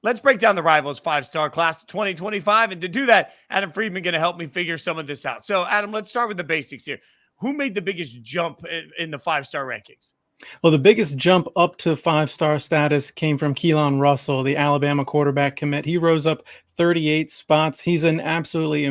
Let's break down the Rivals five-star class of 2025. And to do that, Adam Friedman going to help me figure some of this out. So, Adam, let's start with the basics here. Who made the biggest jump in the five-star rankings? Well, the biggest jump up to five-star status came from Keelan Russell, the Alabama quarterback commit. He rose up 38 spots. He's an absolutely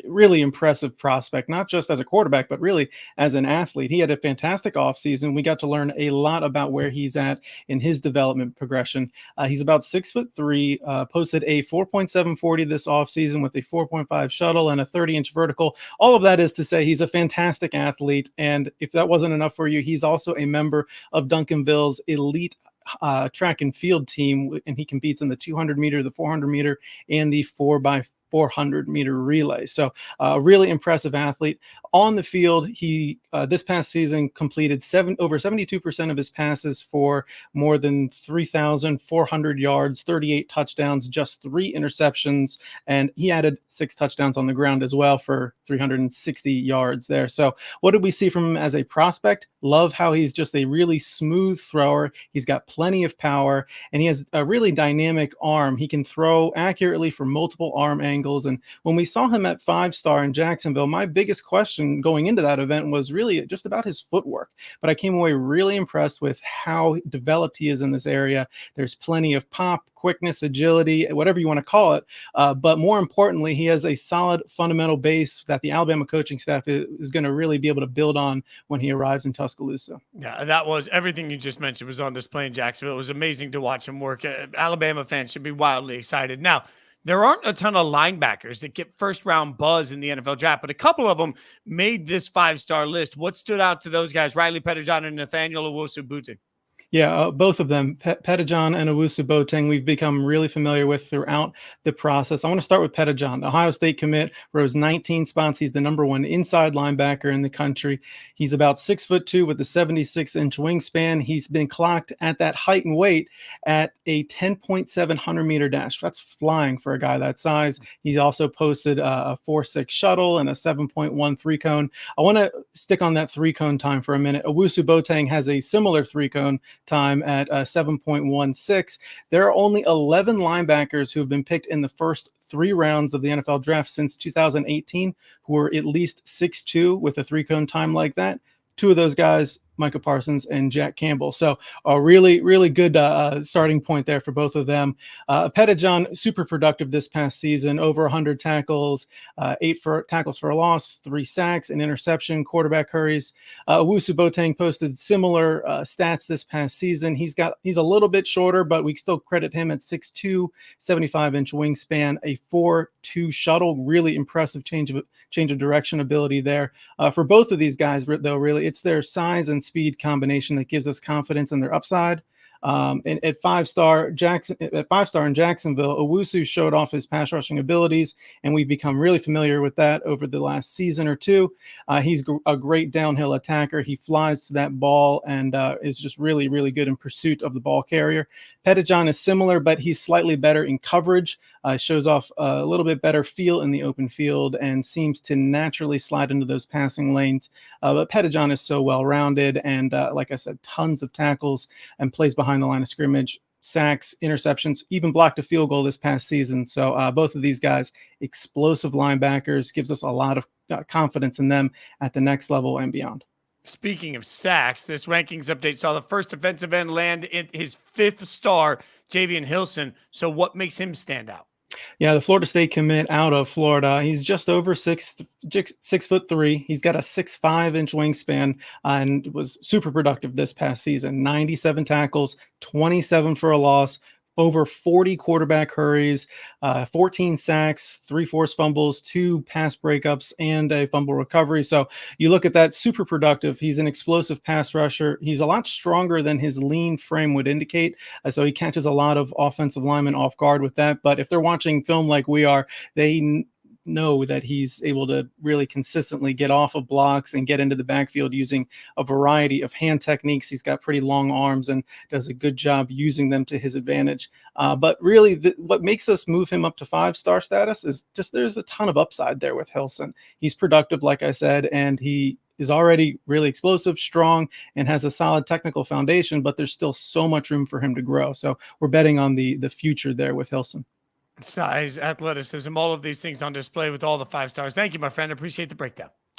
really impressive prospect, not just as a quarterback, but really as an athlete. He had a fantastic offseason. We got to learn a lot about where he's at in his development progression. He's about 6'3", posted a 4.740 this offseason with a 4.5 shuttle and a 30-inch vertical. All of that is to say he's a fantastic athlete. And if that wasn't enough for you, he's also a member of Duncanville's elite track and field team, and he competes in the 200 meter, the 400 meter, and the 4x400 meter relay. So a really impressive athlete. On the field, he this past season completed over 72% of his passes for more than 3,400 yards, 38 touchdowns, just 3 interceptions, and he added 6 touchdowns on the ground as well for 360 yards there. So what did we see from him as a prospect? Love how he's just a really smooth thrower. He's got plenty of power, and he has a really dynamic arm. He can throw accurately from multiple arm angles. And when we saw him at 5-star in Jacksonville, my biggest question going into that event was really just about his footwork. But I came away really impressed with how developed he is in this area. There's plenty of pop, quickness, agility, whatever you want to call it. But more importantly, he has a solid fundamental base that the Alabama coaching staff is going to really be able to build on when he arrives in Tuscaloosa. Yeah, that was everything you just mentioned was on display in Jacksonville. It was amazing to watch him work. Alabama fans should be wildly excited. Now, there aren't a ton of linebackers that get first round buzz in the NFL draft, but a couple of them made this 5-star list. What stood out to those guys? Riley Pettijohn and Nathaniel Owusu-Boutte. Yeah, both of them, Pettijohn and Owusu-Boateng, we've become really familiar with throughout the process. I want to start with Pettijohn. The Ohio State commit rose 19 spots. He's the number 1 inside linebacker in the country. He's about 6'2" with a 76-inch wingspan. He's been clocked at that height and weight at a 10.700 meter dash. That's flying for a guy that size. He's also posted a 4.6 shuttle and a 7.1 cone. I want to stick on that 3-cone time for a minute. Owusu-Boateng has a similar 3-cone time at 7.16. There are only 11 linebackers who have been picked in the first 3 rounds of the NFL draft since 2018 who were at least 6'2" with a 3-cone time like that. 2 of those guys, Micah Parsons and Jack Campbell. So a really, really good starting point there for both of them. Pettijohn, super productive this past season, over 100 tackles, 8 tackles for a loss, 3 sacks, an interception, quarterback hurries. Owusu-Boateng posted similar stats this past season. He's a little bit shorter, but we still credit him at 6'2", 75-inch wingspan, a 4.2 shuttle. Really impressive change of direction ability there. For both of these guys, though, really, it's their size and speed combination that gives us confidence in their upside. And at 5-star in Jacksonville, Owusu showed off his pass rushing abilities, and we've become really familiar with that over the last season or two. He's a great downhill attacker. He flies to that ball and is just really, really good in pursuit of the ball carrier. Pettijohn is similar, but he's slightly better in coverage, shows off a little bit better feel in the open field, and seems to naturally slide into those passing lanes. But Pettijohn is so well-rounded, and like I said, tons of tackles and plays behind the line of scrimmage, sacks, interceptions, even blocked a field goal this past season. So both of these guys, explosive linebackers, gives us a lot of confidence in them at the next level and beyond. Speaking of sacks, this rankings update saw the first defensive end land in his 5th star, Javian Hilson. So what makes him stand out? Yeah, the Florida State commit out of Florida. He's just over 6'3". He's got a 6'5" wingspan and was super productive this past season. 97 tackles, 27 for a loss, over 40 quarterback hurries, 14 sacks, 3 forced fumbles, 2 pass breakups, and a fumble recovery. So you look at that, super productive. He's an explosive pass rusher. He's a lot stronger than his lean frame would indicate. So he catches a lot of offensive linemen off guard with that. But if they're watching film like we are, they know that he's able to really consistently get off of blocks and get into the backfield using a variety of hand techniques. He's got pretty long arms and does a good job using them to his advantage. But really, what makes us move him up to 5-star status is just there's a ton of upside there with Hilson. He's productive, like I said, and he is already really explosive, strong, and has a solid technical foundation, but there's still so much room for him to grow. So we're betting on the future there with Hilson. Size, athleticism, all of these things on display with all the 5 stars. Thank you, my friend. Appreciate the breakdown.